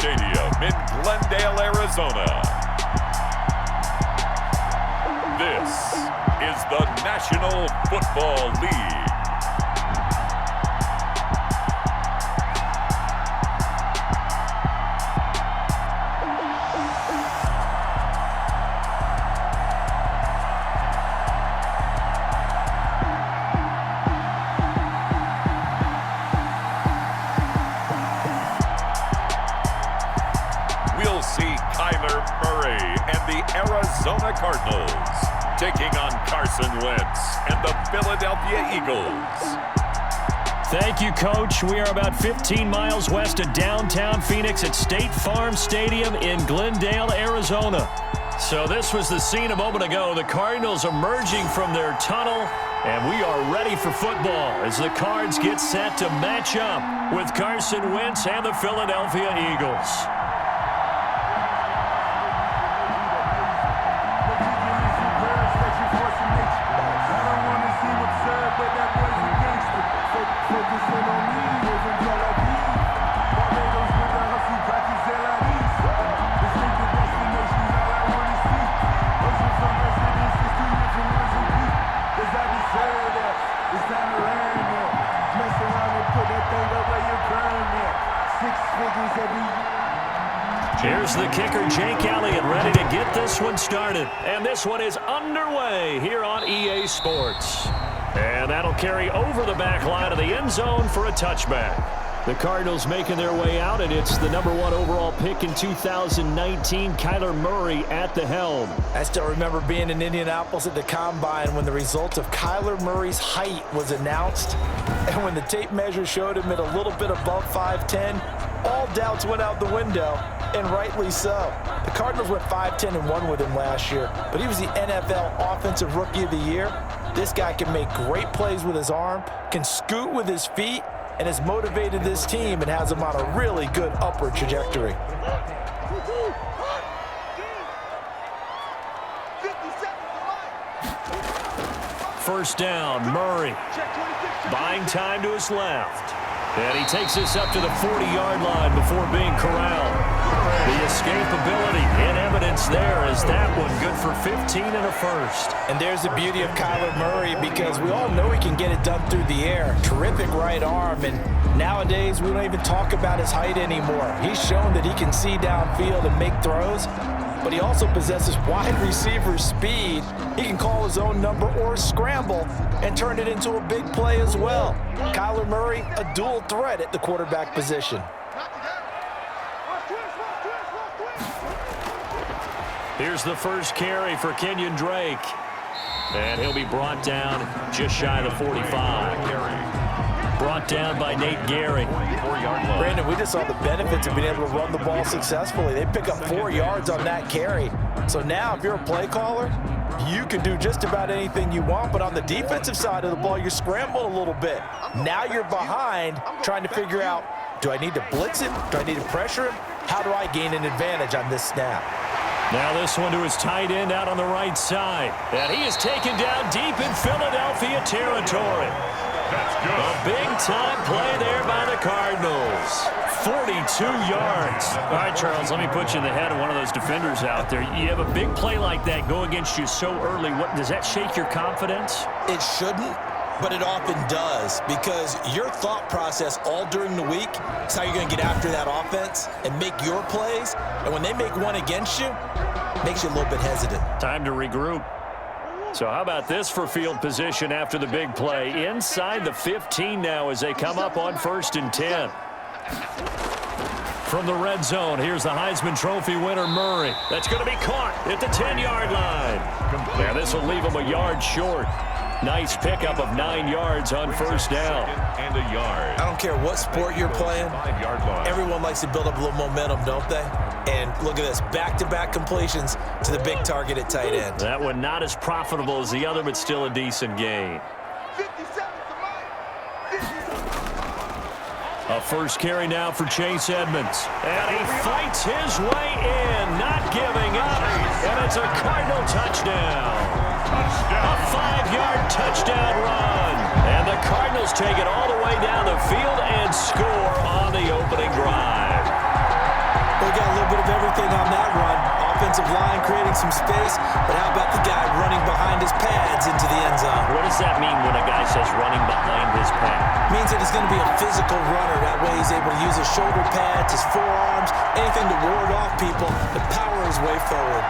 Stadium in Glendale, Arizona. This is the National Football League. Arizona Cardinals taking on Carson Wentz and the Philadelphia Eagles. Thank you, Coach. We are about 15 miles west of downtown Phoenix at State Farm Stadium in Glendale, Arizona. So this was the scene a moment ago. The Cardinals emerging from their tunnel, and we are ready for football as the Cards get set to match up with Carson Wentz and the Philadelphia Eagles. Here's the kicker, Jake Elliott, ready to get this one started. And this one is underway here on EA Sports. And that'll carry over the back line of the end zone for a touchback. The Cardinals making their way out, and it's the #1 overall pick in 2019, Kyler Murray at the helm. I still remember being in Indianapolis at the Combine when the result of Kyler Murray's height was announced. And when the tape measure showed him at a little bit above 5'10", all doubts went out the window, and rightly so. The Cardinals went 5-10-1 with him last year, but he was the NFL Offensive Rookie of the Year. This guy can make great plays with his arm, can scoot with his feet, and has motivated this team and has them on a really good upward trajectory. First down, Murray. Buying time to his left. And he takes this up to the 40-yard line before being corralled. The escapability in evidence there as that one good for 15 and a first. And there's the beauty of Kyler Murray because we all know he can get it done through the air. Terrific right arm, and nowadays we don't even talk about his height anymore. He's shown that he can see downfield and make throws, but he also possesses wide receiver speed. He can call his own number or scramble and turn it into a big play as well. Kyler Murray, a dual threat at the quarterback position. Here's the first carry for Kenyon Drake. And he'll be brought down just shy of the 45. Brought down by Nate Gary. Brandon, we just saw the benefits of being able to run the ball successfully. They pick up 4 yards on that carry. So now if you're a play caller, you can do just about anything you want, but on the defensive side of the ball, you scramble a little bit. Now you're behind trying to figure out, do I need to blitz him? Do I need to pressure him? How do I gain an advantage on this snap? Now this one to his tight end out on the right side. And he is taken down deep in Philadelphia territory. That's good. A big-time play there by the Cardinals. 42 yards. All right, Charles, let me put you in the head of one of those defenders out there. You have a big play like that go against you so early. What does that shake your confidence? It shouldn't, but it often does because your thought process all during the week is how you're going to get after that offense and make your plays. And when they make one against you, it makes you a little bit hesitant. Time to regroup. So how about this for field position after the big play? Inside the 15 now as they come up on 1st and 10. From the red zone, here's the Heisman Trophy winner, Murray. That's going to be caught at the 10-yard line. Now this will leave him a yard short. Nice pickup of 9 yards on first down. And a yard. I don't care what sport you're playing. 5-yard line. Everyone likes to build up a little momentum, don't they? And look at this, back-to-back completions to the big target at tight end. That one not as profitable as the other, but still a decent gain. A first carry now for Chase Edmonds. And he fights his way in, not giving up. And it's a Cardinal touchdown. A 5-yard touchdown run. And the Cardinals take it all the way down the field and score on the opening drive. We got a little bit of everything on that run. Offensive line creating some space, but how about the guy running behind his pads into the end zone? What does that mean when a guy says running behind his pad? Means that he's going to be a physical runner. That way he's able to use his shoulder pads, his forearms, anything to ward off people and power his way forward.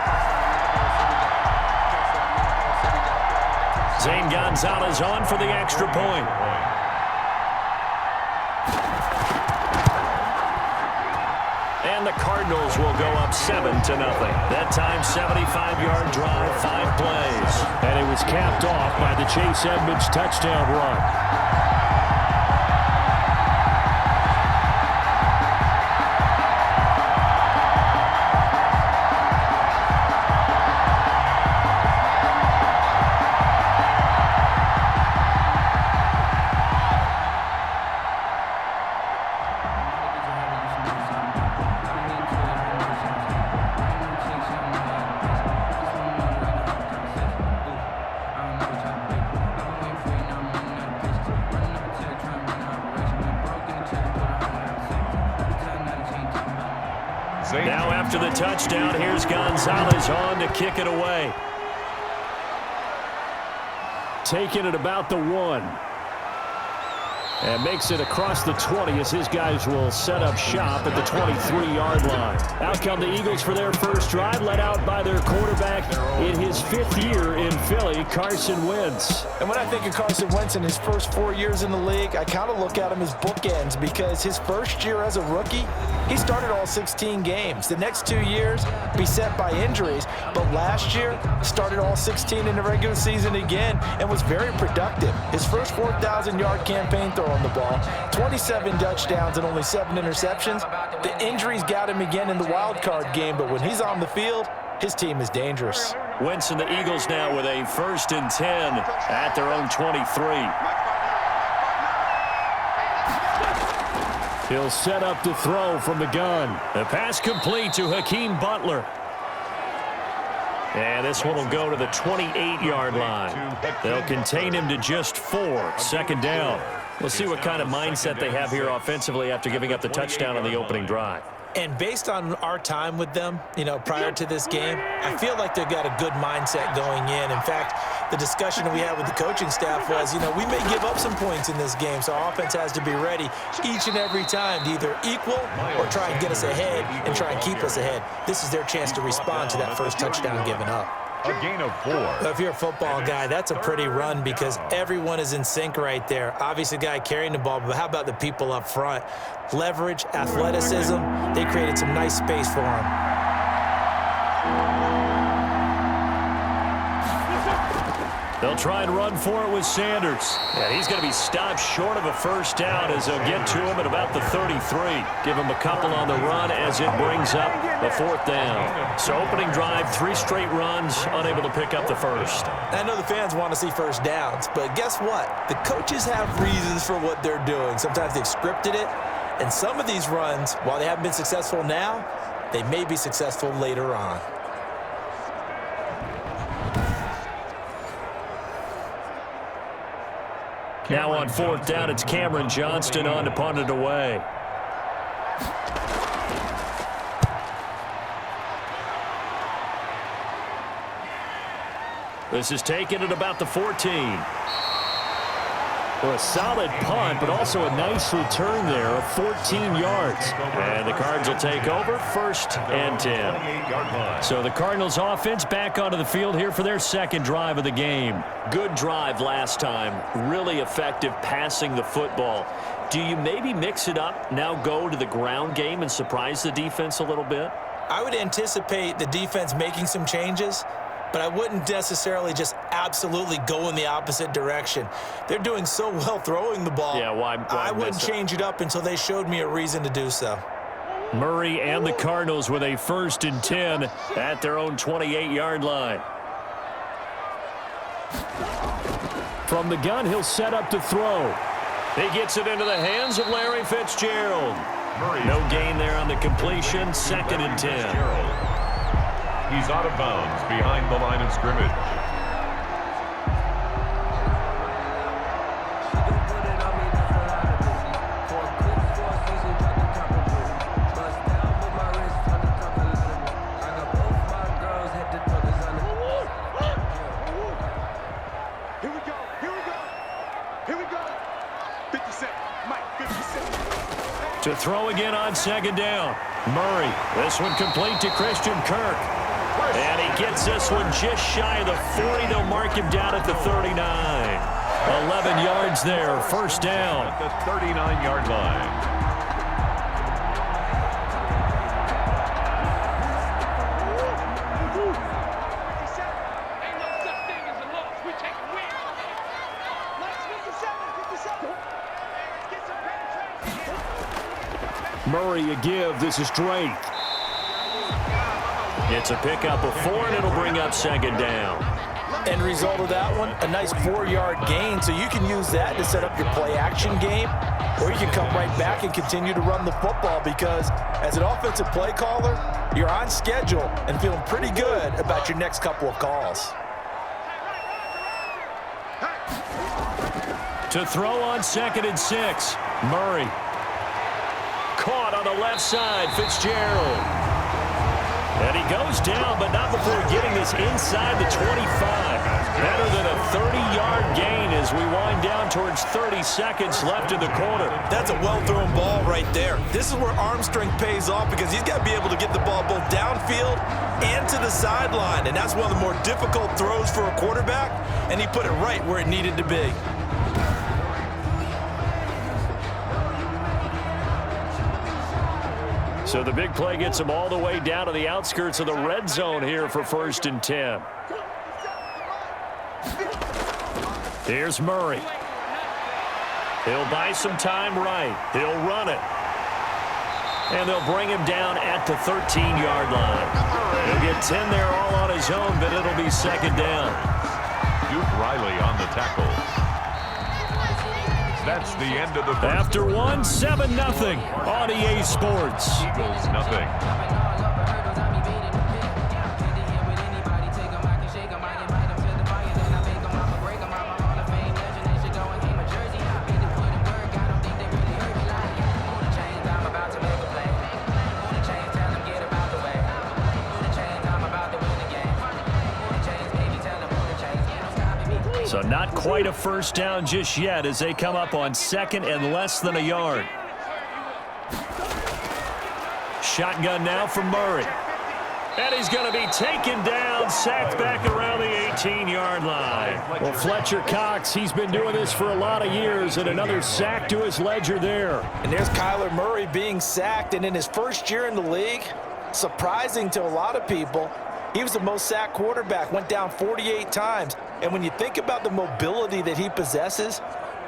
Zane Gonzalez on for the extra point. And the Cardinals will go up 7-0. That time, 75-yard drive, 5 plays. And it was capped off by the Chase Edmonds touchdown run. Now after the touchdown, here's Gonzalez on to kick it away. Taking it about the 1. And makes it across the 20 as his guys will set up shop at the 23-yard line. Out come the Eagles for their first drive, led out by their quarterback in his 5th year in Philly, Carson Wentz. And when I think of Carson Wentz in his first 4 years in the league, I kind of look at him as bookends because his first year as a rookie, he started all 16 games. The next 2 years, beset by injuries, but last year, started all 16 in the regular season again and was very productive. His first 4,000-yard campaign throwing the ball, 27 touchdowns and only 7 interceptions. The injuries got him again in the wild card game, but when he's on the field, his team is dangerous. Wentz and the Eagles now with a 1st and 10 at their own 23. He'll set up to throw from the gun. The pass complete to Hakeem Butler. And this one will go to the 28-yard line. They'll contain him to just 4. 2nd down. We'll see what kind of mindset they have here offensively after giving up the touchdown on the opening drive. And based on our time with them, prior to this game, I feel like they've got a good mindset going in. In fact, the discussion we had with the coaching staff was, we may give up some points in this game, so our offense has to be ready each and every time to either equal or try and get us ahead and try and keep us ahead. This is their chance to respond to that first touchdown given up. A gain of 4. If you're a football guy, that's a pretty run because everyone is in sync right there. Obviously, the guy carrying the ball, but how about the people up front? Leverage, athleticism, they created some nice space for him. They'll try and run for it with Sanders. And he's going to be stopped short of a first down as they'll get to him at about the 33. Give him a couple on the run as it brings up the 4th down. So opening drive, 3 straight runs, unable to pick up the first. I know the fans want to see first downs, but guess what? The coaches have reasons for what they're doing. Sometimes they've scripted it, and some of these runs, while they haven't been successful now, they may be successful later on. Now on 4th down, it's Cameron Johnston on to punt it away. This is taken at about the 14. Well, a solid punt, but also a nice return there of 14 yards. And the Cards will take over 1st and 10. So the Cardinals offense back onto the field here for their 2nd drive of the game. Good drive last time. Really effective passing the football. Do you maybe mix it up, now go to the ground game and surprise the defense a little bit? I would anticipate the defense making some changes, but I wouldn't necessarily just absolutely go in the opposite direction. They're doing so well throwing the ball. Yeah, why I wouldn't change it up until they showed me a reason to do so. Murray and the Cardinals with a 1st and 10 at their own 28-yard line. From the gun, he'll set up to throw. He gets it into the hands of Larry Fitzgerald. No gain there on the completion. 2nd and 10. He's out of bounds behind the line of scrimmage. To throw again on second down. Murray. This one complete to Christian Kirk. And he gets this one just shy of the 40. They'll mark him down at the 39. 11 yards there. First down. At the 39-yard line. Murray a give. This is Drake. It's a pickup of 4, and it'll bring up second down. End result of that one, a nice 4-yard gain, so you can use that to set up your play-action game, or you can come right back and continue to run the football because as an offensive play caller, you're on schedule and feeling pretty good about your next couple of calls. To throw on second and 6, Murray. Caught on the left side, Fitzgerald. And he goes down, but not before getting this inside the 25. Better than a 30-yard gain as we wind down towards 30 seconds left in the quarter. That's a well-thrown ball right there. This is where arm strength pays off because he's got to be able to get the ball both downfield and to the sideline. And that's one of the more difficult throws for a quarterback, and he put it right where it needed to be. So the big play gets him all the way down to the outskirts of the red zone here for 1st and 10. Here's Murray. He'll buy some time right. He'll run it. And they'll bring him down at the 13-yard line. He'll get 10 there all on his own, but it'll be second down. Duke Riley on the tackle. That's the end of the first. After one, 7-0 on EA Sports. Eagles nothing. So not quite a first down just yet as they come up on second and less than a yard. Shotgun now for Murray. And he's going to be taken down, sacked back around the 18-yard line. Well, Fletcher Cox, he's been doing this for a lot of years, and another sack to his ledger there. And there's Kyler Murray being sacked, and in his first year in the league, surprising to a lot of people, he was the most sacked quarterback, went down 48 times. And when you think about the mobility that he possesses,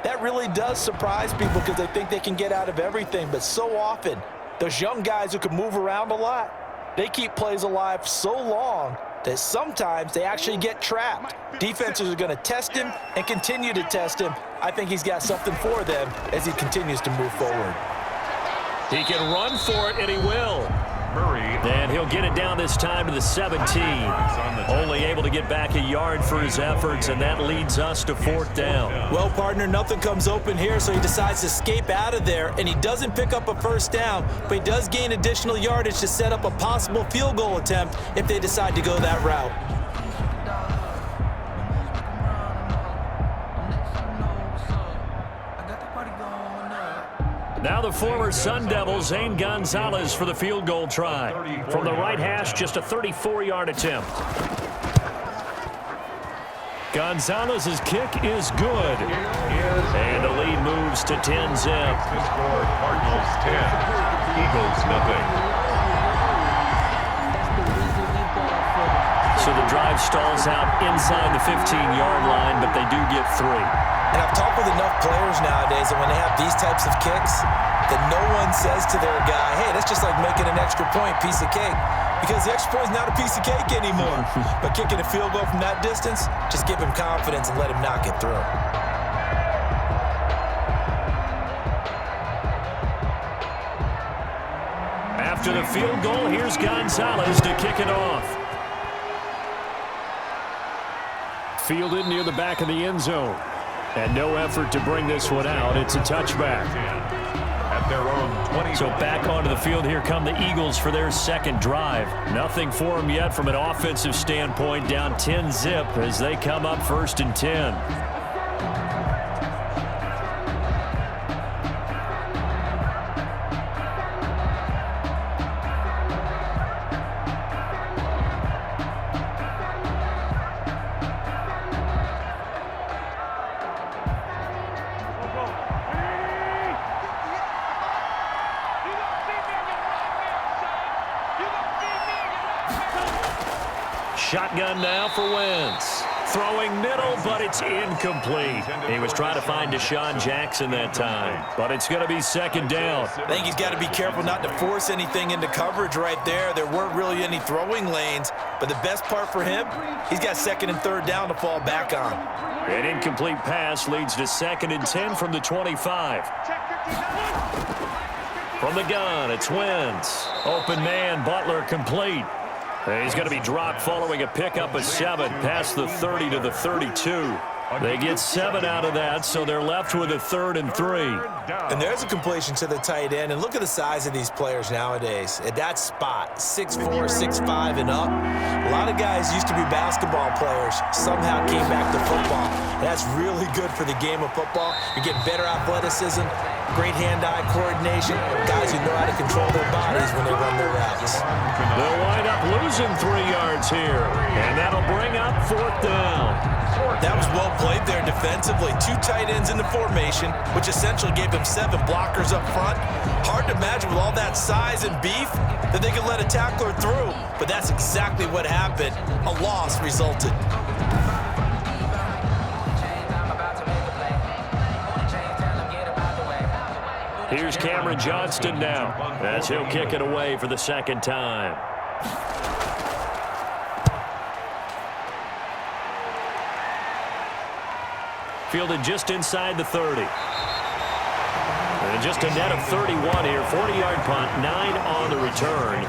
that really does surprise people because they think they can get out of everything. But so often, those young guys who can move around a lot, they keep plays alive so long that sometimes they actually get trapped. Defenses are going to test him and continue to test him. I think he's got something for them as he continues to move forward. He can run for it, and he will. Murray. And he'll get it down this time to the 17. Only able to get back a yard for his efforts, and that leads us to 4th down. Well, partner, nothing comes open here, so he decides to escape out of there, and he doesn't pick up a first down, but he does gain additional yardage to set up a possible field goal attempt if they decide to go that route. Now the former Sun Devil, Zane Gonzalez, for the field goal try. From the right hash, just a 34-yard attempt. Gonzalez's kick is good. And the lead moves to 10-zip. To score, Cardinals 10, Eagles nothing. So the drive stalls out inside the 15-yard line, but they do get 3. And I've talked with enough players nowadays that when they have these types of kicks, that no one says to their guy, hey, that's just like making an extra point, piece of cake. Because the extra point is not a piece of cake anymore. But kicking a field goal from that distance, just give him confidence and let him knock it through. After the field goal, here's Gonzalez to kick it off. Fielded near the back of the end zone. And no effort to bring this one out. It's a touchback. At their own 20. So back onto the field, here come the Eagles for their second drive. Nothing for them yet from an offensive standpoint, down 10-zip as they come up 1st and 10. Shotgun now for Wentz. Throwing middle, but it's incomplete. He was trying to find Deshaun Jackson that time, but it's going to be second down. I think he's got to be careful not to force anything into coverage right there. There weren't really any throwing lanes, but the best part for him, he's got second and third down to fall back on. An incomplete pass leads to second and 10 from the 25. From the gun, it's Wentz. Open man, Butler complete. He's going to be dropped following a pickup of 7 past the 30 to the 32. They get 7 out of that, so they're left with a 3rd and 3. And there's a completion to the tight end. And look at the size of these players nowadays. At that spot, 6'4", 6'5", and up. A lot of guys used to be basketball players, somehow came back to football. And that's really good for the game of football. You're getting better athleticism, great hand-eye coordination, guys who know how to control their bodies when they run their routes. They'll wind up losing 3 yards here, and that'll bring up 4th down. That was well played there defensively. 2 tight ends in the formation, which essentially gave him 7 blockers up front. Hard to imagine with all that size and beef that they could let a tackler through, but that's exactly what happened. A loss resulted. Here's Cameron Johnston now, as he'll kick it away for the 2nd time. Fielded just inside the 30. And just a net of 31 here. 40-yard punt, 9 on the return.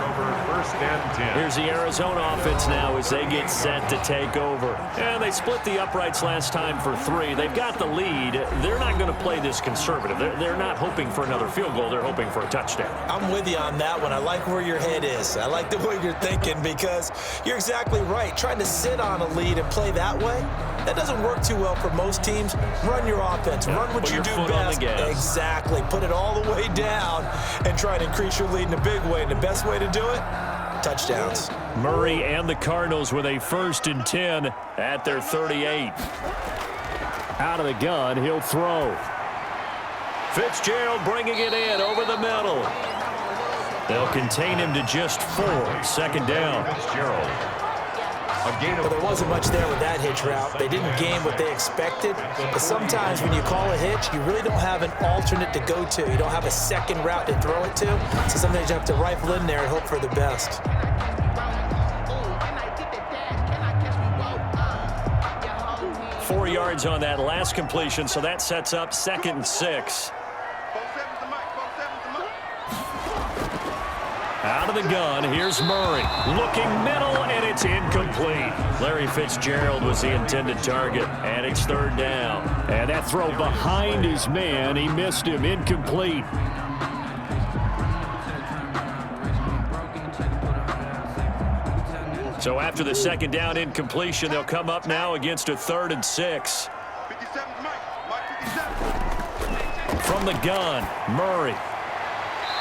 Here's the Arizona offense now as they get set to take over. And they split the uprights last time for 3. They've got the lead. They're not going to play this conservative. They're not hoping for another field goal. They're hoping for a touchdown. I'm with you on that one. I like where your head is. I like the way you're thinking because you're exactly right. Trying to sit on a lead and play that way, that doesn't work too well for most teams. Run your offense. Run what you do best. Exactly. Put it all the way down and try to increase your lead in a big way. And the best way to do it, touchdowns. Murray and the Cardinals with a 1st and 10 at their 38. Out of the gun, he'll throw. Fitzgerald bringing it in over the middle. They'll contain him to just 4. 2nd down. Fitzgerald. But there wasn't much there with that hitch route. They didn't gain what they expected. But sometimes when you call a hitch, you really don't have an alternate to go to. You don't have a second route to throw it to. So sometimes you have to rifle in there and hope for the best. Four yards on that last completion, so that sets up 2nd and 6. Out of the gun, here's Murray. Looking middle, and it's incomplete. Larry Fitzgerald was the intended target, and it's 3rd down. And that throw behind his man, he missed him, incomplete. So after the 2nd down incompletion, they'll come up now against a 3rd and 6. From the gun, Murray.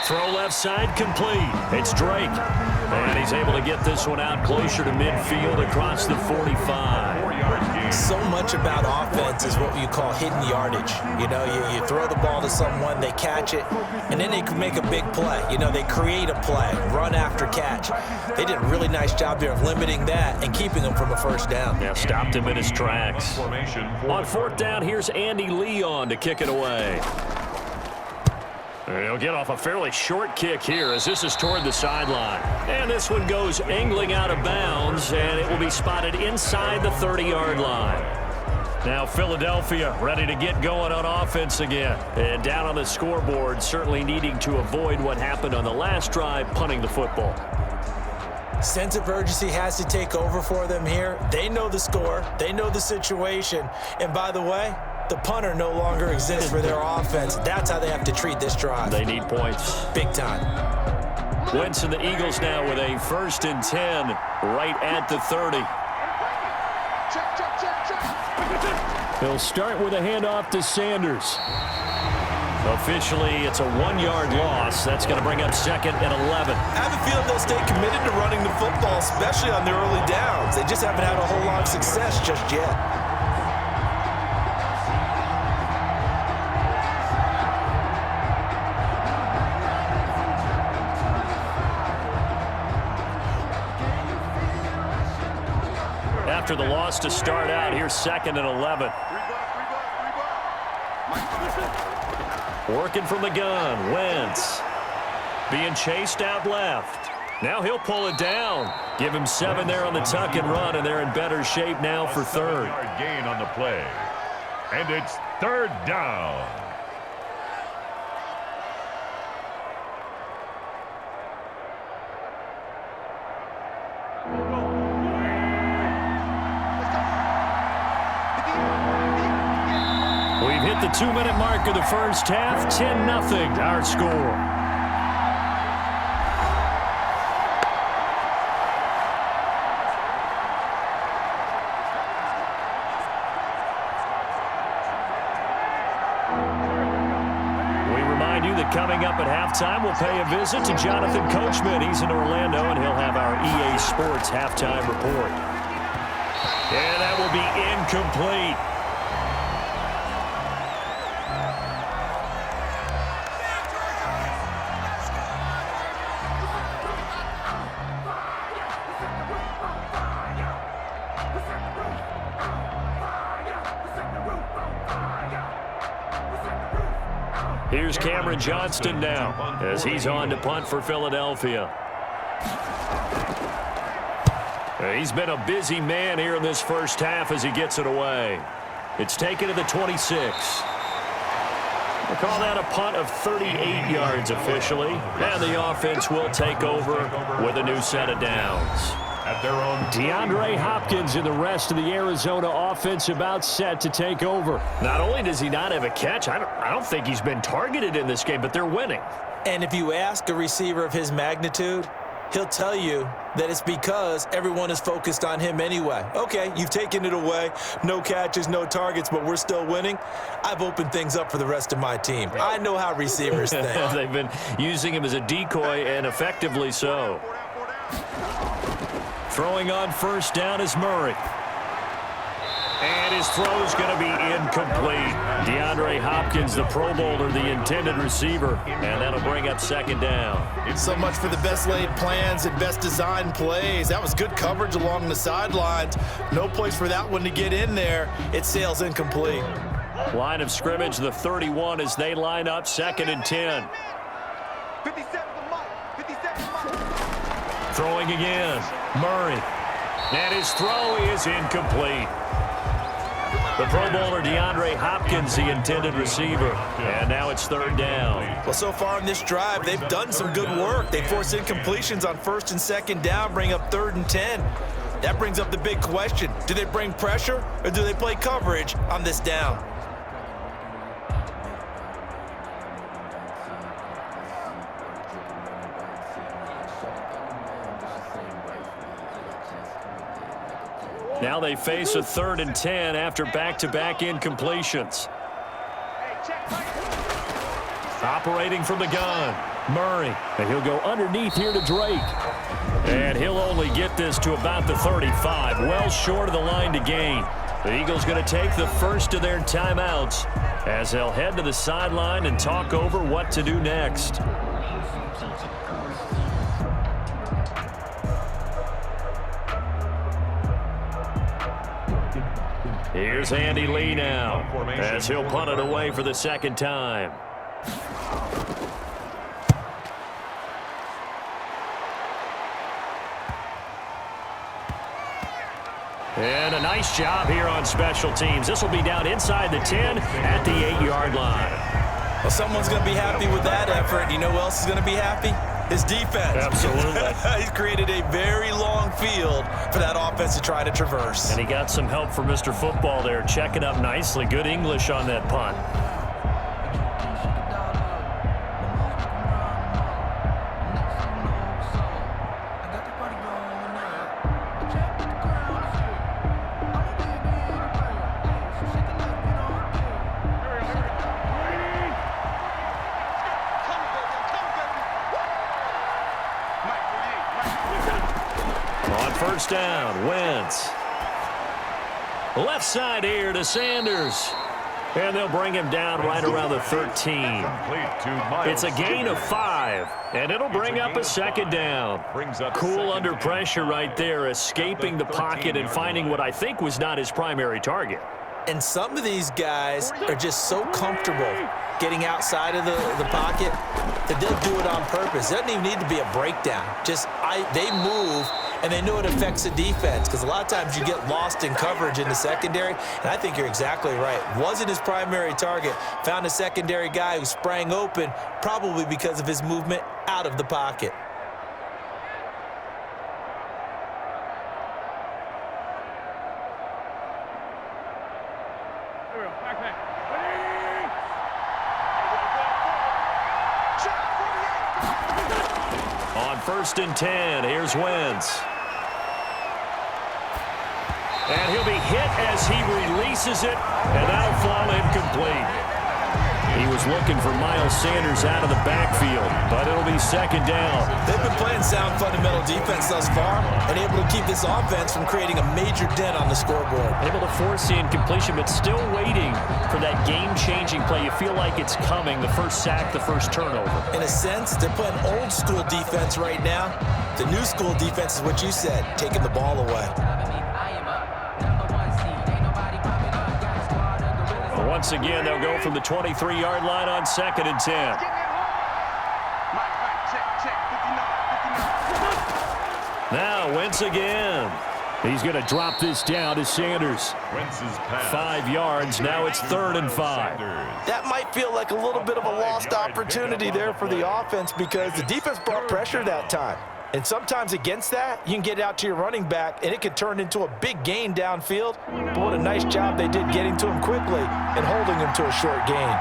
Throw left side complete. It's Drake. And he's able to get this one out closer to midfield across the 45. So much about offense is what you call hidden yardage. You know, you throw the ball to someone, they catch it, and then they can make a big play. You know, they create a play, run after catch. They did a really nice job there of limiting that and keeping him from a 1st down. Yeah, stopped him in his tracks. On 4th down, here's Andy Leon to kick it away. He'll get off a fairly short kick here as this is toward the sideline. And this one goes angling out of bounds, and it will be spotted inside the 30-yard line. Now Philadelphia ready to get going on offense again. And down on the scoreboard, certainly needing to avoid what happened on the last drive, punting the football. Sense of urgency has to take over for them here. They know the score. They know the situation. And by the way, the punter no longer exists for their offense. That's how they have to treat this drive. They need points. Big time. Wentz and the Eagles now with a 1st and 10 right at the 30. He'll start with a handoff to Sanders. Officially, it's a 1-yard loss. That's going to bring up 2nd and 11. I have a feeling they'll stay committed to running the football, especially on their early downs. They just haven't had a whole lot of success just yet. after the loss to start out. Here's 2nd and 11. Working from the gun, Wentz. Being chased out left. Now he'll pull it down. Give him 7 there on the tuck and run, and they're in better shape now for 3rd. Yard gain on the play. And it's 3rd down. We've hit the 2-minute mark of the first half. 10-0 our score. Coming up at halftime, we'll pay a visit to Jonathan Coachman. He's in Orlando, and he'll have our EA Sports halftime report. And that will be incomplete. Here's Cameron Johnston now as he's on to punt for Philadelphia. He's been a busy man here in this first half as he gets it away. It's taken to the 26. We'll call that a punt of 38 yards officially. And the offense will take over with a new set of downs. At their own DeAndre Hopkins and the rest of the Arizona offense about set to take over. Not only does he not have a catch, I don't think he's been targeted in this game, but they're winning. And if you ask a receiver of his magnitude, he'll tell you that it's because everyone is focused on him anyway. Okay, you've taken it away. No catches, no targets, but we're still winning. I've opened things up for the rest of my team. I know how receivers think. They've been using him as a decoy, and effectively so. Throwing on first down is Murray. And his throw's going to be incomplete. DeAndre Hopkins, the Pro Bowler, the intended receiver. And that'll bring up 2nd down. So much for the best laid plans and best designed plays. That was good coverage along the sidelines. No place for that one to get in there. It sails incomplete. Line of scrimmage, the 31 as they line up 2nd and 10. 57 Throwing again, Murray. And his throw is incomplete. The Pro Bowler DeAndre Hopkins, the intended receiver. And now it's 3rd down. Well, so far in this drive, they've done some good work. They force incompletions on 1st and 2nd down, bring up 3rd and 10. That brings up the big question. Do they bring pressure or do they play coverage on this down? Now they face a 3rd and 10 after back-to-back incompletions. Operating from the gun, Murray. And he'll go underneath here to Drake. And he'll only get this to about the 35, well short of the line to gain. The Eagles going to take the first of their timeouts as they'll head to the sideline and talk over what to do next. Here's Andy Lee now as he'll punt it away for the 2nd time. And a nice job here on special teams. This will be down inside the 10 at the 8-yard line. Well, someone's going to be happy with that effort. You know who else is going to be happy? His defense. Absolutely. He's created a very long field for that offense to try to traverse. And he got some help from Mr. Football there, checking up nicely. Good English on that punt. First down, Wentz. Left side here to Sanders. And they'll bring him down right around the 13. It's a gain of 5, and it'll bring up a second down. Cool under pressure right there, escaping the pocket and finding what I think was not his primary target. And some of these guys are just so comfortable getting outside of the pocket that they'll do it on purpose. It doesn't even need to be a breakdown. They move, and they know it affects the defense, because a lot of times you get lost in coverage in the secondary, and I think you're exactly right. Wasn't his primary target. Found a secondary guy who sprang open, probably because of his movement out of the pocket. On 1st and 10, here's Wentz. And he'll be hit as he releases it, and that'll fall incomplete. He was looking for Miles Sanders out of the backfield, but it'll be second down. They've been playing sound fundamental defense thus far and able to keep this offense from creating a major dent on the scoreboard. Able to force the incompletion, but still waiting for that game-changing play. You feel like it's coming, the first sack, the first turnover. In a sense, they're playing old-school defense right now. The new-school defense is what you said, taking the ball away. Once again, they'll go from the 23-yard line on 2nd and 10. Now, Wentz again. He's going to drop this down to Sanders. 5 yards. Now it's 3rd and 5. That might feel like a little bit of a lost opportunity there for the offense, because the defense brought pressure that time. And sometimes against that, you can get out to your running back, and it could turn into a big gain downfield. But what a nice job they did getting to him quickly and holding him to a short gain.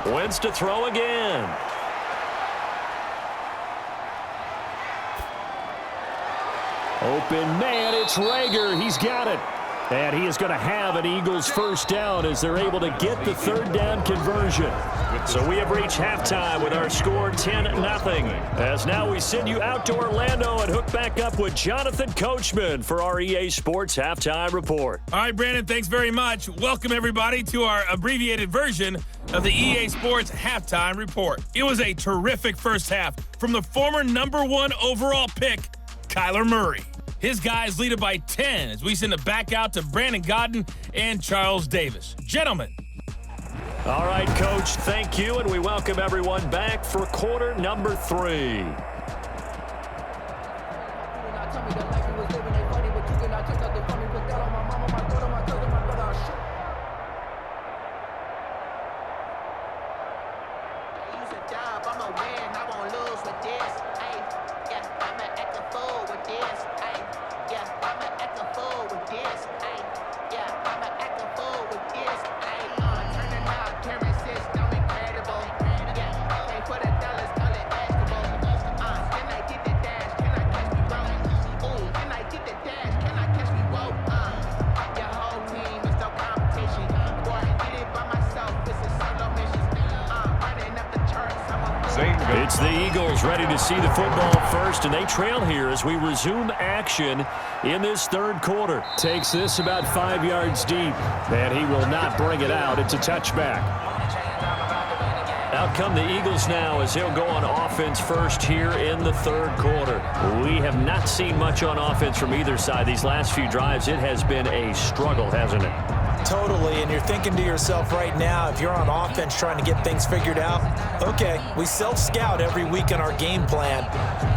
Wentz to throw again. Open man, it's Rager. He's got it. And he is going to have an Eagles first down as they're able to get the 3rd down conversion. So we have reached halftime with our score 10-0. As now we send you out to Orlando and hook back up with Jonathan Coachman for our EA Sports Halftime Report. All right, Brandon, thanks very much. Welcome, everybody, to our abbreviated version of the EA Sports Halftime Report. It was a terrific first half from the former #1 overall pick, Kyler Murray. His guys lead it by 10 as we send it back out to Brandon Godden and Charles Davis. Gentlemen. All right, Coach, thank you, and we welcome everyone back for quarter number 3. It's the Eagles ready to see the football first, and they trail here as we resume action in this 3rd quarter. Takes this about 5 yards deep, and he will not bring it out. It's a touchback. Out come the Eagles now as he'll go on offense first here in the 3rd quarter. We have not seen much on offense from either side these last few drives. It has been a struggle, hasn't it? Totally, and you're thinking to yourself right now, if you're on offense trying to get things figured out, okay, we self-scout every week on our game plan.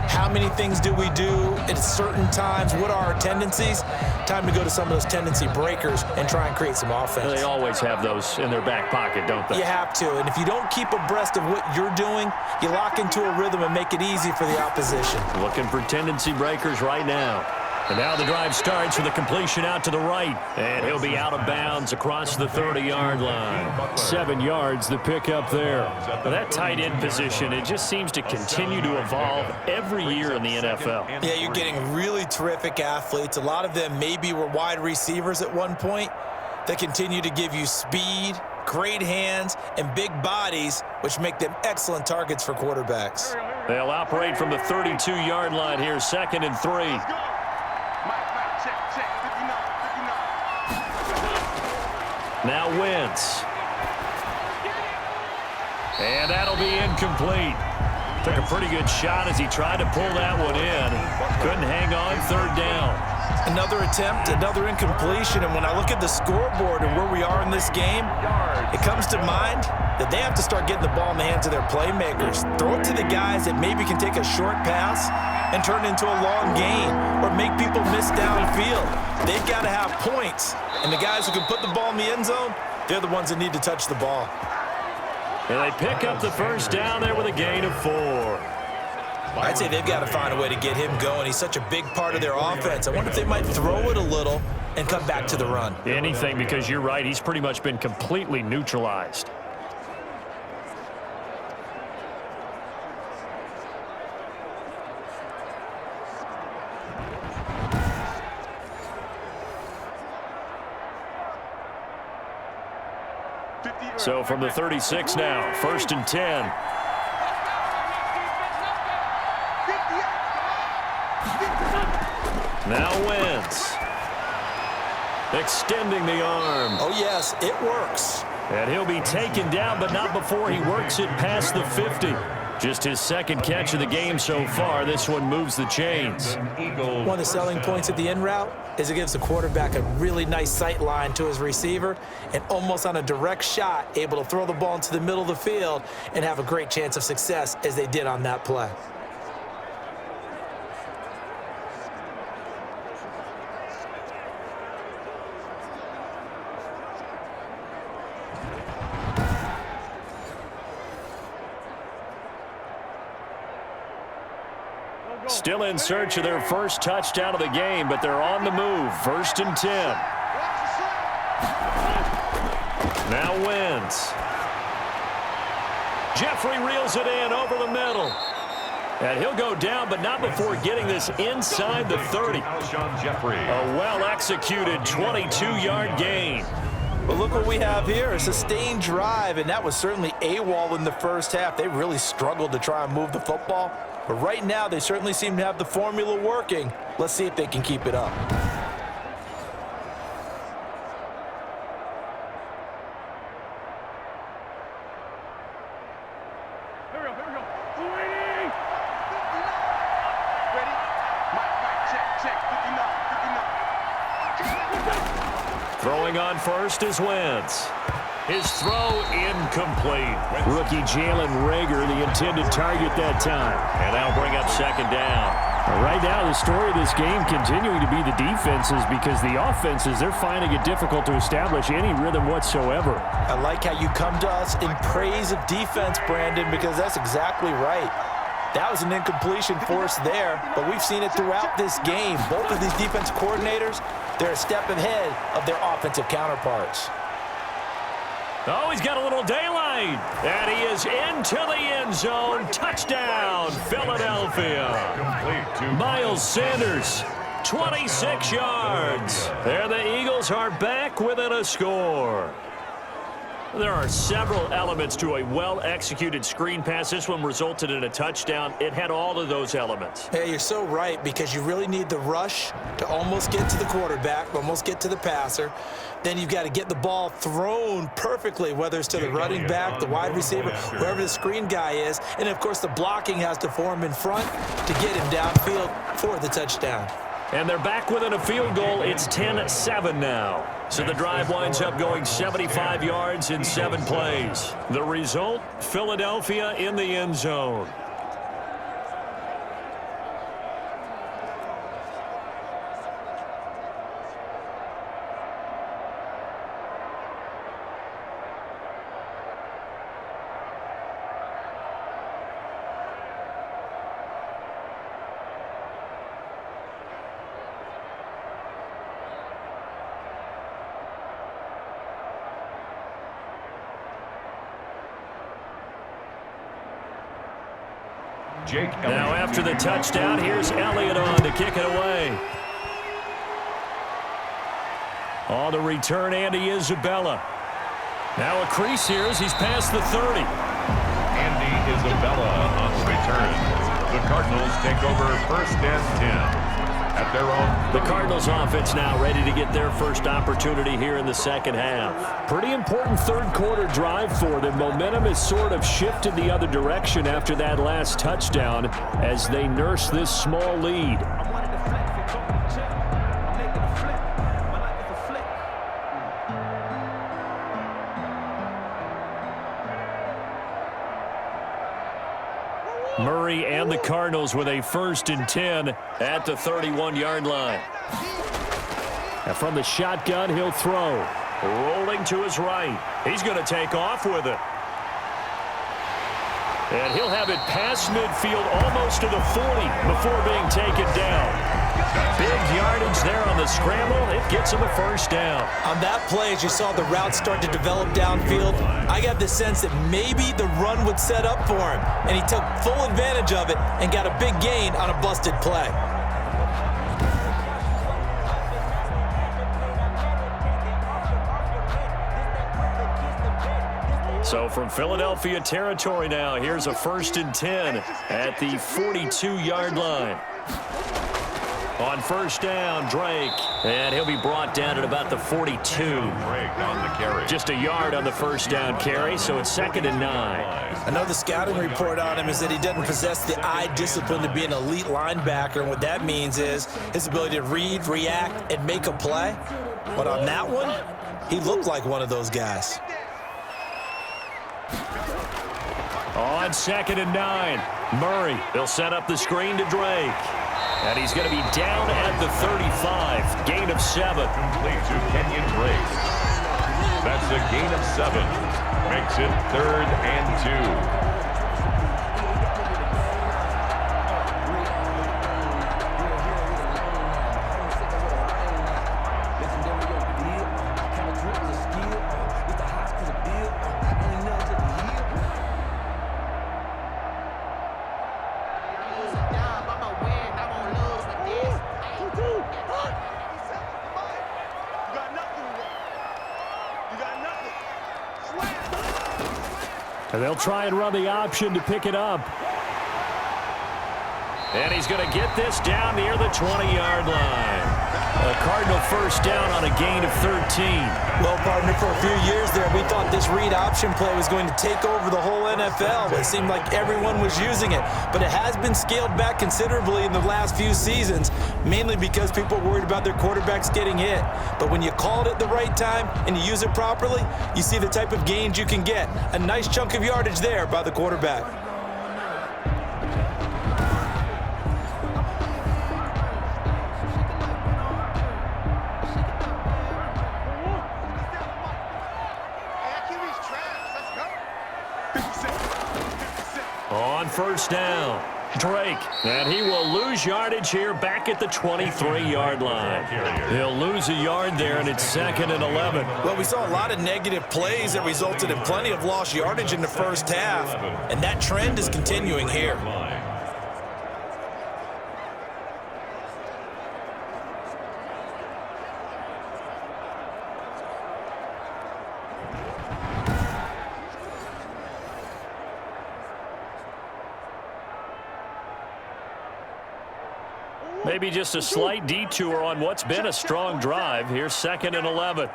How many things do we do at certain times? What are our tendencies? Time to go to some of those tendency breakers and try and create some offense. They always have those in their back pocket, don't they? You have to, and if you don't keep abreast of what you're doing, you lock into a rhythm and make it easy for the opposition. Looking for tendency breakers right now. And now the drive starts with a completion out to the right. And he'll be out of bounds across the 30-yard line. 7 yards the pickup there. Now that tight end position, it just seems to continue to evolve every year in the NFL. Yeah, you're getting really terrific athletes. A lot of them maybe were wide receivers at one point. They continue to give you speed, great hands, and big bodies, which make them excellent targets for quarterbacks. They'll operate from the 32-yard line here, 2nd and 3. Now Wentz. And that'll be incomplete. Took a pretty good shot as he tried to pull that one in. Couldn't hang on, 3rd down. Another attempt, another incompletion, and when I look at the scoreboard and where we are in this game, it comes to mind that they have to start getting the ball in the hands of their playmakers. Throw it to the guys that maybe can take a short pass and turn it into a long gain or make people miss downfield. They've got to have points, and the guys who can put the ball in the end zone, they're the ones that need to touch the ball. And they pick up the 1st down there with a gain of 4. I'd say they've got to find a way to get him going. He's such a big part of their offense. I wonder if they might throw it a little and come back to the run. Anything, because you're right, he's pretty much been completely neutralized. So from the 36 now, 1st and 10. Now Wentz. Extending the arm. Oh, yes, it works. And he'll be taken down, but not before he works it past the 50. Just his 2nd catch of the game so far. This one moves the chains. One of the selling points of the in route is it gives the quarterback a really nice sight line to his receiver and almost on a direct shot able to throw the ball into the middle of the field and have a great chance of success as they did on that play. Still in search of their 1st touchdown of the game, but they're on the move. 1st and 10. Now Wentz. Jeffrey reels it in over the middle. And he'll go down, but not before getting this inside the 30. A well-executed 22-yard gain. But look what we have here, a sustained drive, and that was certainly AWOL in the 1st half. They really struggled to try and move the football. But right now, they certainly seem to have the formula working. Let's see if they can keep it up. Here we go. Ready? Check. 59. Throwing on 1st is Wentz. His throw incomplete. Rookie Jalen Reagor, the intended target that time. And that'll bring up 2nd down. Right now, the story of this game continuing to be the defenses, because the offenses, they're finding it difficult to establish any rhythm whatsoever. I like how you come to us in praise of defense, Brandon, because that's exactly right. That was an incompletion force there, but we've seen it throughout this game. Both of these defensive coordinators, they're a step ahead of their offensive counterparts. Oh, he's got a little daylight. And he is into the end zone. Touchdown, Philadelphia. Miles Sanders, 26 yards. There the Eagles are back within a score. There are several elements to a well-executed screen pass. This one resulted in a touchdown. It had all of those elements. Hey, you're so right, because you really need the rush to almost get to the quarterback, almost get to the passer. Then you've got to get the ball thrown perfectly, whether it's to the running back, the wide receiver, wherever the screen guy is. And, of course, the blocking has to form in front to get him downfield for the touchdown. And they're back within a field goal. It's 10-7 now. So the drive winds up going 75 yards in 7 plays. The result, Philadelphia in the end zone. Jake Elliott. Now after the touchdown, here's Elliott on to kick it away. On the return, Andy Isabella. Now a crease here as he's past the 30. Andy Isabella on the return. The Cardinals take over 1st and 10 at their own. The Cardinals offense now ready to get their first opportunity here in the second half. Pretty important third quarter drive for them. Momentum has sort of shifted the other direction after that last touchdown as they nurse this small lead. Murray and the Cardinals with a 1st and 10 at the 31-yard line. And from the shotgun, he'll throw. Rolling to his right. He's going to take off with it. And he'll have it past midfield almost to the 40 before being taken down. Big yardage there on the scramble. It gets him a 1st down. On that play, as you saw the route start to develop downfield, I got the sense that maybe the run would set up for him, and he took full advantage of it and got a big gain on a busted play. So from Philadelphia territory now, here's a 1st and 10 at the 42-yard line. On 1st down, Drake, and he'll be brought down at about the 42. Drake on the carry. Just a yard on the 1st down carry, so it's 2nd and 9. I know the scouting report on him is that he doesn't possess the eye discipline to be an elite linebacker, and what that means is his ability to read, react, and make a play. But on that one, he looked like one of those guys. On 2nd and 9, Murray. They'll set up the screen to Drake. And he's going to be down at the 35. Gain of 7. Complete to Kenyon Drake. That's a gain of 7. Makes it 3rd and 2. And they'll try and run the option to pick it up. And he's going to get this down near the 20-yard line. A Cardinal 1st down on a gain of 13. Well, partner, for a few years there, we thought this read option play was going to take over the whole NFL. It seemed like everyone was using it. But it has been scaled back considerably in the last few seasons, mainly because people are worried about their quarterbacks getting hit. But when you call it at the right time and you use it properly, you see the type of gains you can get. A nice chunk of yardage there by the quarterback. On 1st down, Drake. And he will lose yardage here back at the 23-yard line. He'll lose a yard there, and it's 2nd and 11. Well, we saw a lot of negative plays that resulted in plenty of lost yardage in the first half, and that trend is continuing here. Maybe just a slight detour on what's been a strong drive. Here's 2nd and 11.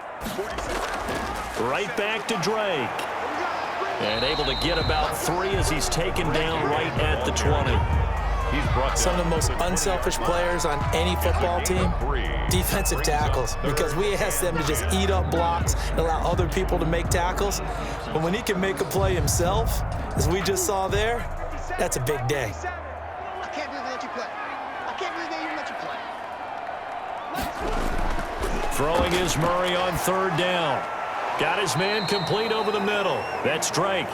Right back to Drake. And able to get about 3 as he's taken down right at the 20. Some of the most unselfish players on any football team, defensive tackles, because we ask them to just eat up blocks and allow other people to make tackles. But when he can make a play himself, as we just saw there, that's a big day. I can't believe they let you play. I can't believe they even let you play. Throwing is Murray on 3rd down. Got his man complete over the middle. That's Drake.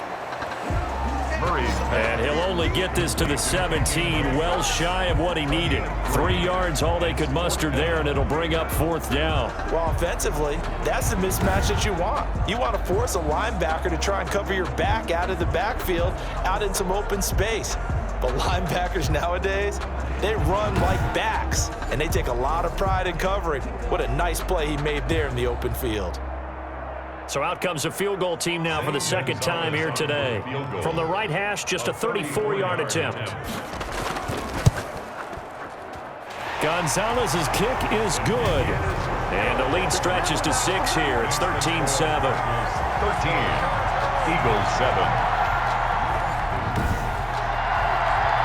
And he'll only get this to the 17, well shy of what he needed. 3 yards, all they could muster there, and it'll bring up 4th down. Well, offensively, that's the mismatch that you want. You want to force a linebacker to try and cover your back out of the backfield, out in some open space. But linebackers nowadays, they run like backs, and they take a lot of pride in covering. What a nice play he made there in the open field. So out comes a field goal team now for the second time here today. From the right hash, just a 34-yard attempt. Gonzalez's kick is good. And the lead stretches to 6 here. It's 13-7. 13. Eagles 7.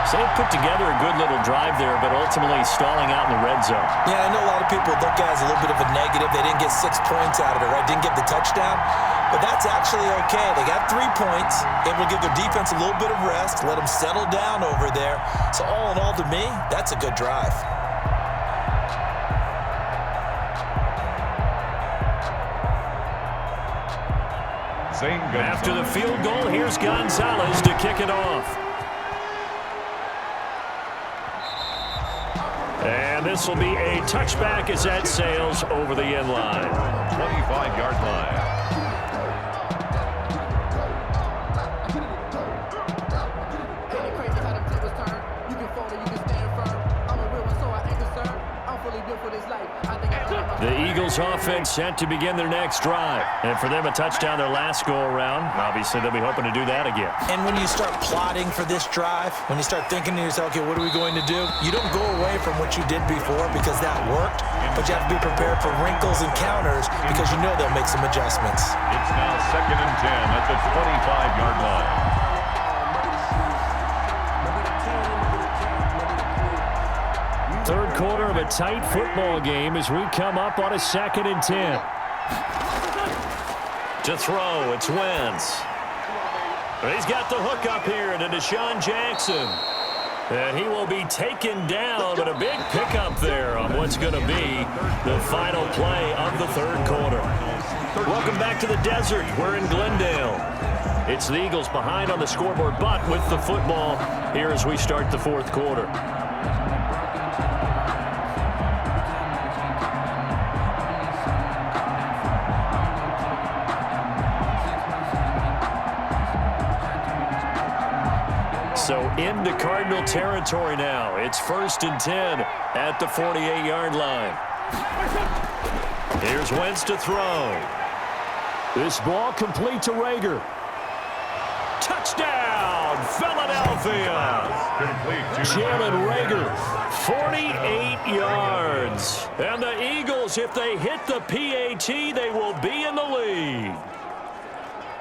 So they put together a good little drive there, but ultimately stalling out in the red zone. Yeah, I know a lot of people look at it as a little bit of a negative. They didn't get 6 points out of it, right? Didn't get the touchdown. But that's actually okay. They got 3 points, able to give their defense a little bit of rest, let them settle down over there. So all in all, to me, that's a good drive. After the field goal, here's Gonzalez to kick it off. And this will be a touchback as that sails over the end line. 25-yard line. The Eagles offense set to begin their next drive. And for them, a touchdown their last go-around. Obviously, they'll be hoping to do that again. And when you start plotting for this drive, when you start thinking to yourself, okay, what are we going to do? You don't go away from what you did before because that worked, but you have to be prepared for wrinkles and counters because you know they'll make some adjustments. It's now 2nd and 10 at the 25-yard line. Third quarter of a tight football game as we come up on a 2nd and 10. To throw, it's Wentz. He's got the hook up here to Deshaun Jackson. And he will be taken down, but a big pickup there on what's going to be the final play of the third quarter. Welcome back to the desert. We're in Glendale. It's the Eagles behind on the scoreboard, but with the football here as we start the fourth quarter. So into Cardinal territory now. It's 1st and 10 at the 48-yard line. Here's Wentz to throw. This ball complete to Rager. Touchdown, Philadelphia. Jalen Rager, 48 yards. And the Eagles, if they hit the PAT, they will be in the lead.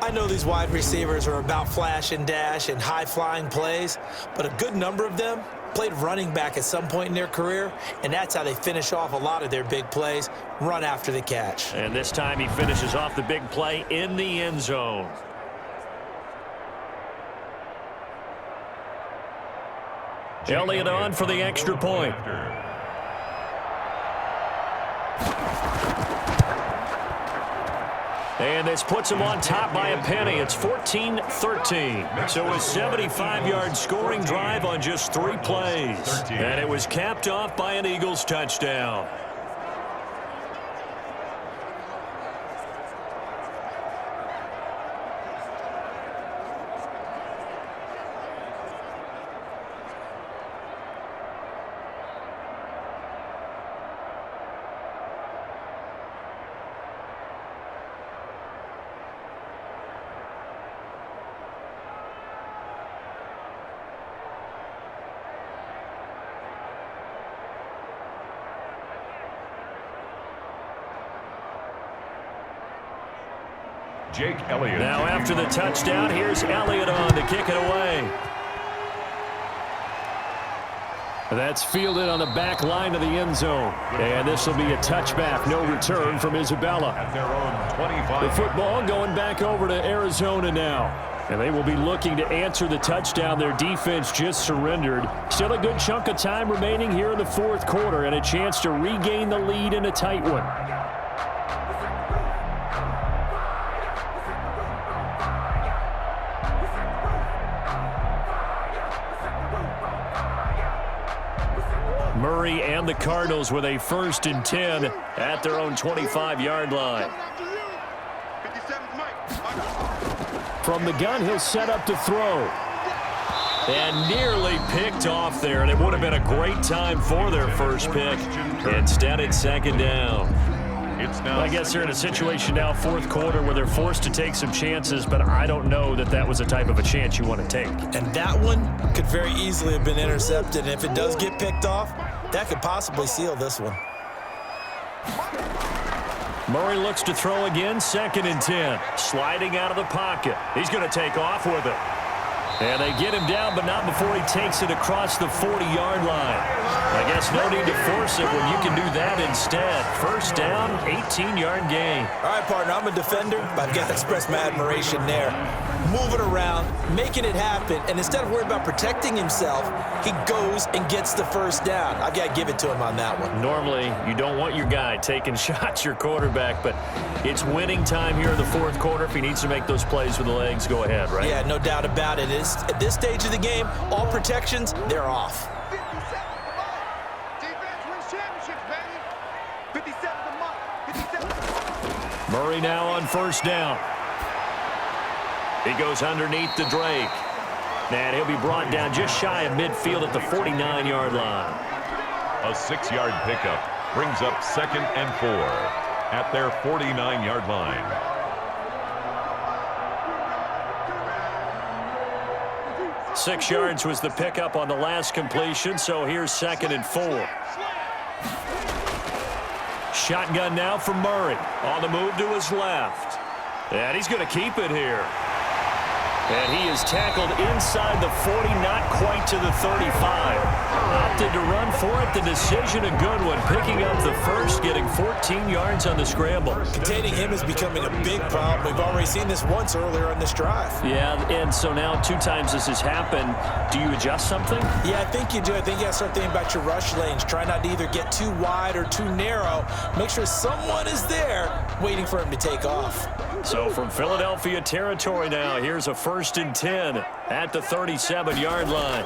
I know these wide receivers are about flash and dash and high-flying plays, but a good number of them played running back at some point in their career, and that's how they finish off a lot of their big plays, run after the catch. And this time he finishes off the big play in the end zone. Elliott on for the extra point. And this puts him on top by a penny. It's 14-13. So a 75-yard scoring drive on just 3 plays. And it was capped off by an Eagles touchdown. Jake Elliott. Now after the touchdown, here's Elliott on to kick it away. That's fielded on the back line of the end zone. And this will be a touchback, no return from Isabella. At their own 25. The football going back over to Arizona now. And they will be looking to answer the touchdown their defense just surrendered. Still a good chunk of time remaining here in the fourth quarter and a chance to regain the lead in a tight one. Murray and the Cardinals with a 1st and 10 at their own 25-yard line. From the gun, he'll set up to throw. And nearly picked off there, and it would have been a great time for their first pick. Instead, it's second down. I guess they're in a situation now, fourth quarter, where they're forced to take some chances, but I don't know that that was the type of a chance you want to take. And that one could very easily have been intercepted, and if it does get picked off, that could possibly seal this one. Murray looks to throw again, 2nd and 10. Sliding out of the pocket. He's going to take off with it. And they get him down, but not before he takes it across the 40-yard line. I guess no need to force it when you can do that instead. First down, 18-yard gain. All right, partner, I'm a defender, but I've got to express my admiration there. Moving around, making it happen, and instead of worrying about protecting himself, he goes and gets the first down. I've got to give it to him on that one. Normally, you don't want your guy taking shots, your quarterback, but it's winning time here in the fourth quarter. If he needs to make those plays with the legs, go ahead, right? Yeah, no doubt about it. At this stage of the game, all protections, they're off. 57, come on. Defense wins championships, baby. 57, come on. 57. Murray now on first down. He goes underneath to Drake. And he'll be brought down just shy of midfield at the 49-yard line. A 6-yard pickup brings up 2nd and 4 at their 49-yard line. 6 yards was the pickup on the last completion, so here's 2nd and 4. Shotgun now for Murray. On the move to his left. And he's going to keep it here. And he is tackled inside the 40, not quite to the 35. Opted to run for it. The decision, a good one. Picking up the first, getting 14 yards on the scramble. Containing him is becoming a big problem. We've already seen this once earlier on this drive. Yeah, and so now 2 times this has happened. Do you adjust something? Yeah, I think you do. I think you got to start thinking about your rush lanes. Try not to either get too wide or too narrow. Make sure someone is there waiting for him to take off. So from Philadelphia territory now, here's a 1st and 10 at the 37-yard line.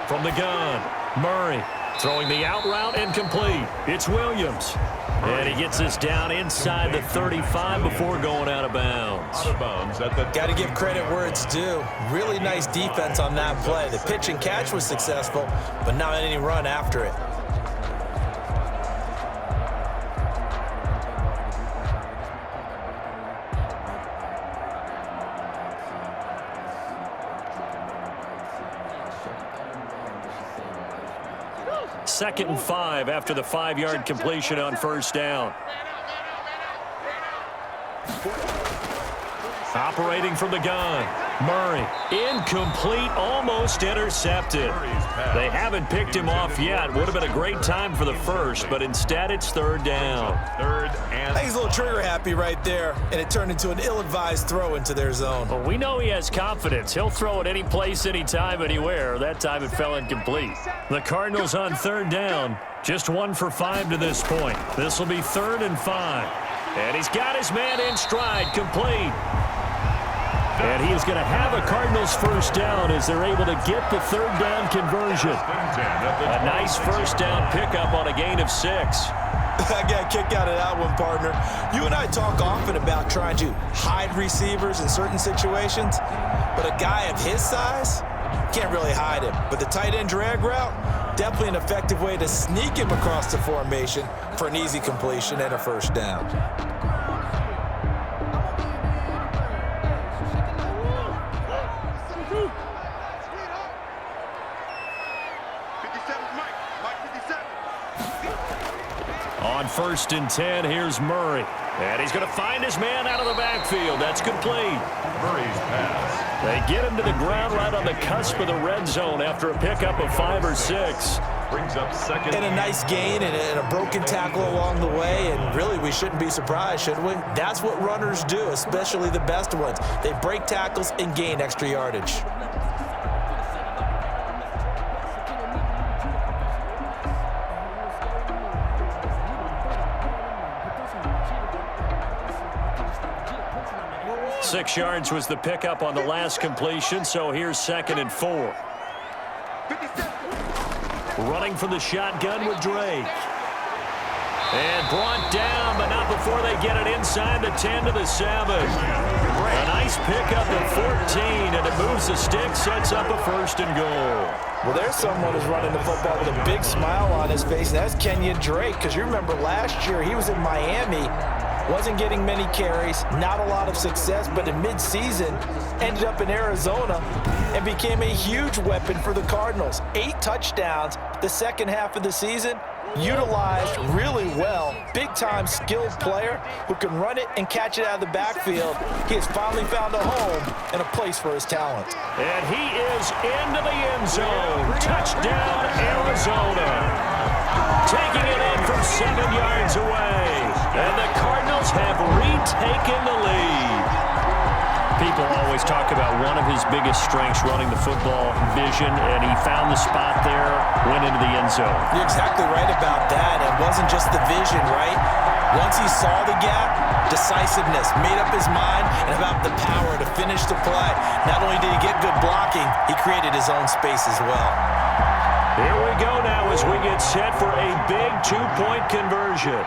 From the gun, Murray throwing the out route and complete. It's Williams. And he gets this down inside the 35 before going out of bounds. Got to give credit where it's due. Really nice defense on that play. The pitch and catch was successful, but not any run after it. Second and 5 after the 5-yard completion on first down. Operating from the gun. Murray, incomplete, almost intercepted. They haven't picked him off yet. Would have been a great time for the first, but instead it's 3rd down. I think he's a little trigger happy right there, and it turned into an ill-advised throw into their zone. Well, we know he has confidence. He'll throw it any place, anytime, anywhere. That time it fell incomplete. The Cardinals on 3rd down, just 1 for 5 to this point. This will be 3rd and 5. And he's got his man in stride, complete. And he is going to have a Cardinals first down as they're able to get the 3rd down conversion. A nice first down pickup on a gain of 6. I got a kick out of that one, partner. You and I talk often about trying to hide receivers in certain situations, but a guy of his size can't really hide him. But the tight end drag route, definitely an effective way to sneak him across the formation for an easy completion and a first down. On 1st and 10, here's Murray. And he's going to find his man out of the backfield. That's complete. Murray's pass. They get him to the ground right on the cusp of the red zone after a pickup of 5 or 6. Brings up 2nd. And a nice gain and a broken tackle along the way, and really we shouldn't be surprised, should we? That's what runners do, especially the best ones. They break tackles and gain extra yardage. Six yards was the pickup on the last completion, so here's 2nd and 4. Running from the shotgun with Drake. And brought down but not before they get it inside the 10 to the 7. A nice pickup of 14, and it moves the stick, sets up a 1st and goal. Well, there's someone who's running the football with a big smile on his face, and that's Kenyon Drake, because you remember last year he was in Miami, wasn't getting many carries, not a lot of success, but in midseason ended up in Arizona and became a huge weapon for the Cardinals. 8 touchdowns the second half of the season, utilized really well. Big-time skilled player who can run it and catch it out of the backfield. He has finally found a home and a place for his talent. And he is into the end zone. Touchdown, Arizona. Taking it in from 7 yards away. And the Cardinals have retaken the lead. People always talk about one of his biggest strengths running the football, vision, and he found the spot there, went into the end zone. You're exactly right about that. It wasn't just the vision, right? Once he saw the gap, decisiveness, made up his mind, and about the power to finish the play. Not only did he get good blocking, he created his own space as well. Here we go now as we get set for a big 2-point conversion.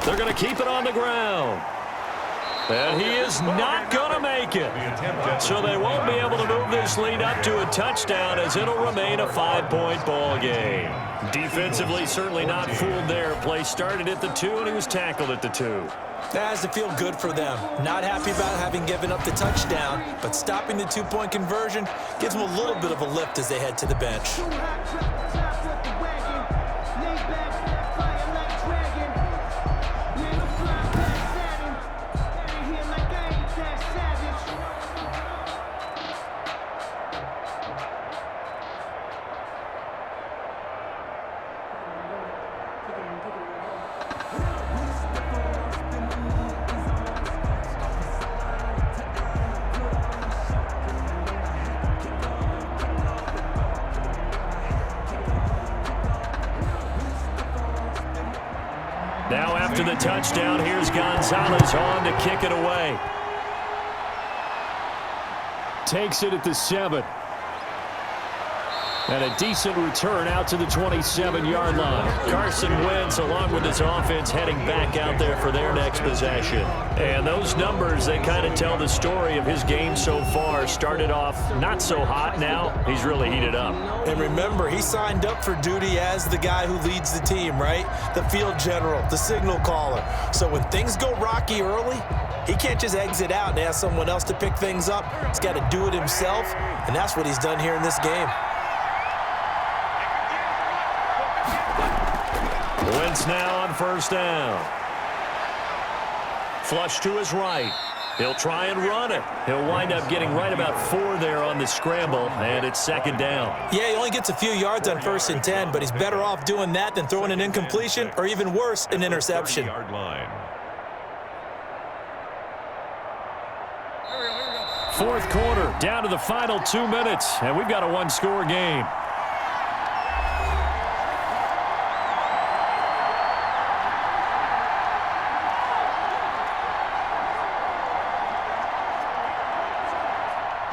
They're going to keep it on the ground. And he is not going to make it. So they won't be able to move this lead up to a touchdown as it'll remain a 5-point ball game. Defensively, certainly not fooled there. Play started at the 2, and he was tackled at the 2. That has to feel good for them. Not happy about having given up the touchdown, but stopping the 2-point conversion gives them a little bit of a lift as they head to the bench. Now after the touchdown, here's Gonzalez on to kick it away. Takes it at the 7. And a decent return out to the 27-yard line. Carson Wentz, along with his offense, heading back out there for their next possession. And those numbers, they kind of tell the story of his game so far. Started off not so hot. Now he's really heated up. And remember, he signed up for duty as the guy who leads the team, right? The field general, the signal caller. So when things go rocky early, he can't just exit out and ask someone else to pick things up. He's got to do it himself, and that's what he's done here in this game. Wentz now on 1st down. Flush to his right. He'll try and run it. He'll wind up getting right about 4 there on the scramble, and it's 2nd down. Yeah, he only gets a few yards on 1st and 10, but he's better off doing that than throwing an incompletion or even worse, an interception. Fourth quarter, down to the final 2 minutes, and we've got a 1-score game.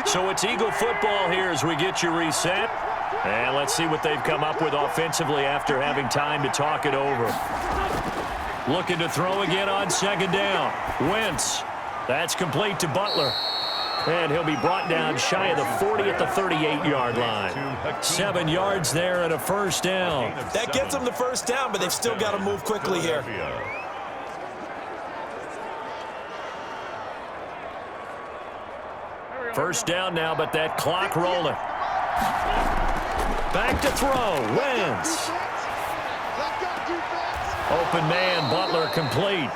So it's Eagle football here as we get you reset. And let's see what they've come up with offensively after having time to talk it over. Looking to throw again on 2nd down. Wentz. That's complete to Butler. And he'll be brought down shy of the 40 at the 38-yard line. 7 yards there and a 1st down. That gets them the 1st down, but they've still got to move quickly here. First down now, but that clock rolling. Back to throw. Wentz. Open man, Butler complete.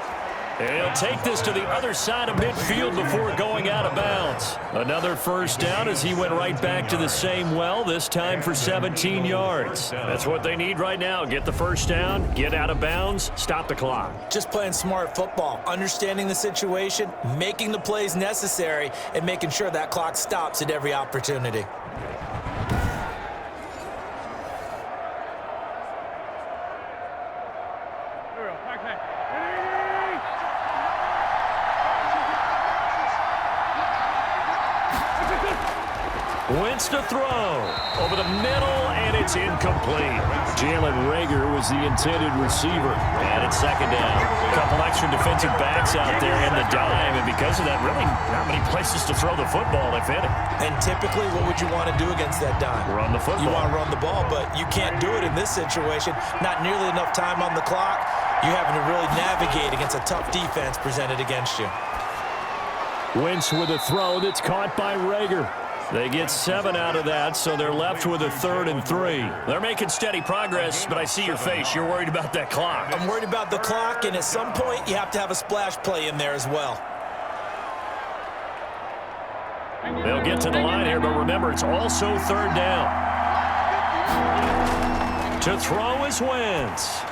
And he'll take this to the other side of midfield before going out of bounds. Another 1st down as he went right back to the same well, this time for 17 yards. That's what they need right now. Get the 1st down, get out of bounds, stop the clock. Just playing smart football, understanding the situation, making the plays necessary, and making sure that clock stops at every opportunity. Wentz to throw. Over the middle, and it's incomplete. Jalen Reagor was the intended receiver. And it's second down. A couple extra defensive backs out there in the dime, and because of that, really not many places to throw the football, if any. And typically, what would you want to do against that dime? Run the football. You want to run the ball, but you can't do it in this situation. Not nearly enough time on the clock. You're having to really navigate against a tough defense presented against you. Wentz with a throw that's caught by Reagor. They get 7 out of that, so they're left with a 3rd and 3. They're making steady progress, but I see your face. You're worried about that clock. I'm worried about the clock, and at some point, you have to have a splash play in there as well. They'll get to the line here, but remember, it's also 3rd down. To throw is Wentz.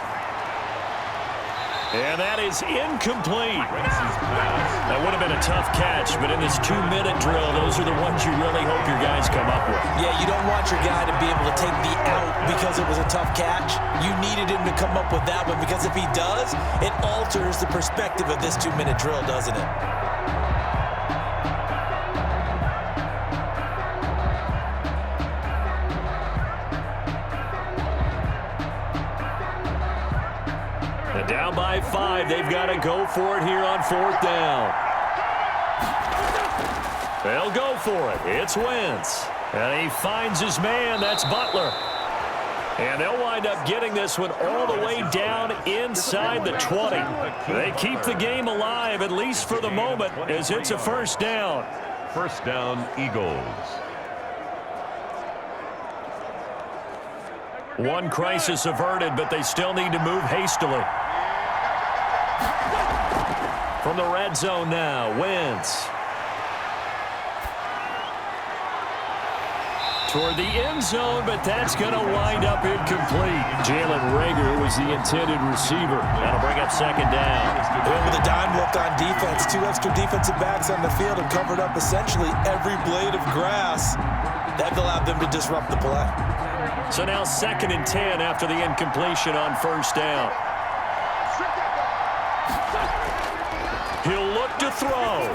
And that is incomplete. That would have been a tough catch, but in this 2-minute drill, those are the ones you really hope your guys come up with. Yeah, you don't want your guy to be able to take the out because it was a tough catch. You needed him to come up with that one, because if he does, it alters the perspective of this 2-minute drill, doesn't it? Down by 5. They've got to go for it here on 4th down. They'll go for it. It's Wentz. And he finds his man. That's Butler. And they'll wind up getting this one all the way down inside the 20. They keep the game alive, at least for the moment, as it's a 1st down. 1st down, Eagles. One crisis averted, but they still need to move hastily. From the red zone now, Wentz. Toward the end zone, but that's going to wind up incomplete. Jalen Reagor was the intended receiver. That'll bring up 2nd down. And with a dime look on defense, 2 extra defensive backs on the field and covered up essentially every blade of grass. That allowed them to disrupt the play. So now 2nd and 10 after the incompletion on 1st down. He'll look to throw.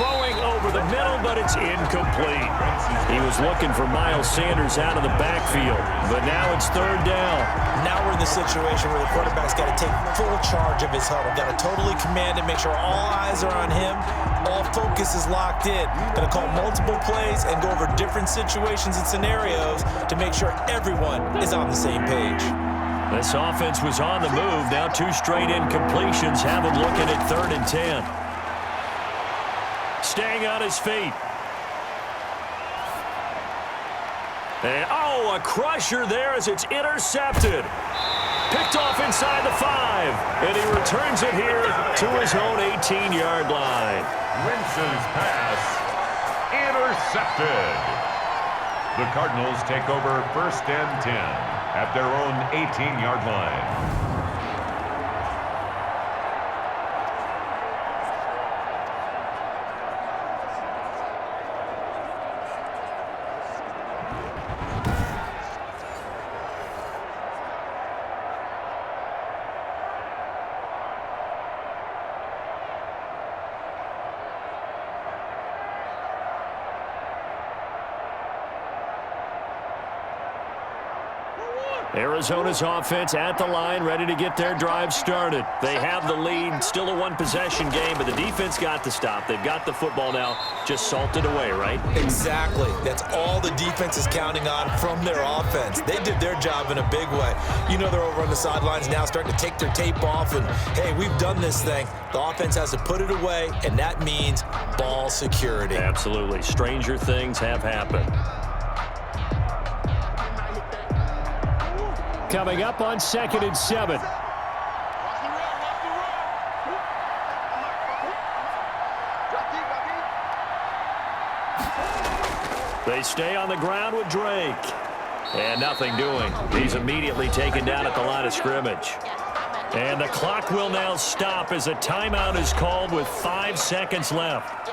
Throwing over the middle, but it's incomplete. He was looking for Miles Sanders out of the backfield, but now it's 3rd down. Now we're in the situation where the quarterback's got to take full charge of his huddle. Got to totally command it, make sure all eyes are on him. All focus is locked in. Going to call multiple plays and go over different situations and scenarios to make sure everyone is on the same page. This offense was on the move. Now 2 straight incompletions have him looking at 3rd and 10. Staying on his feet. And, a crusher there as it's intercepted. Picked off inside the 5. And he returns it here to his own 18-yard line. Wentz's pass intercepted. The Cardinals take over 1st and 10 at their own 18-yard line. Arizona's offense at the line, ready to get their drive started. They have the lead, still a 1-possession game, but the defense got the stop. They've got the football now, just salted away, right? Exactly. That's all the defense is counting on from their offense. They did their job in a big way. You know they're over on the sidelines now starting to take their tape off, and, hey, we've done this thing. The offense has to put it away, and that means ball security. Absolutely. Stranger things have happened. Coming up on 2nd and 7. They stay on the ground with Drake. And nothing doing. He's immediately taken down at the line of scrimmage. And the clock will now stop as a timeout is called with 5 seconds left.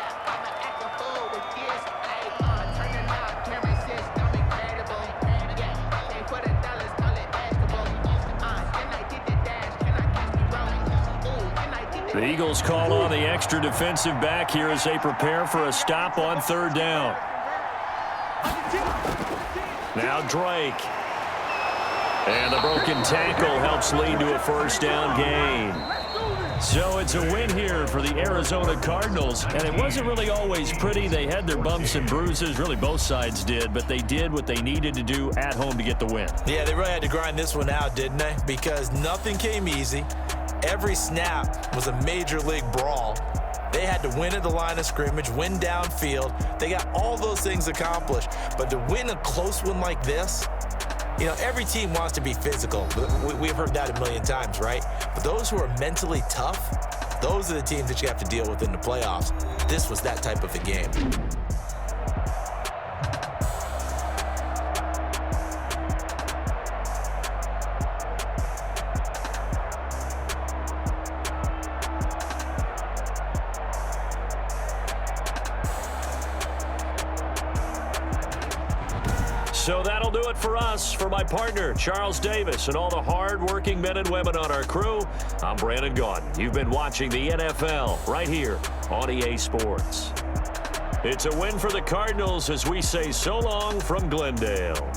The Eagles call on the extra defensive back here as they prepare for a stop on 3rd down. Now Drake. And the broken tackle helps lead to a first down gain. So it's a win here for the Arizona Cardinals. And it wasn't really always pretty. They had their bumps and bruises. Really, both sides did. But they did what they needed to do at home to get the win. Yeah, they really had to grind this one out, didn't they? Because nothing came easy. Every snap was a major league brawl. They had to win at the line of scrimmage, win downfield. They got all those things accomplished. But to win a close one like this, you know, every team wants to be physical. We've heard that a million times, right? But those who are mentally tough, those are the teams that you have to deal with in the playoffs. This was that type of a game. So that'll do it for us. For my partner, Charles Davis, and all the hard-working men and women on our crew, I'm Brandon Gaudin. You've been watching the NFL right here on EA Sports. It's a win for the Cardinals as we say so long from Glendale.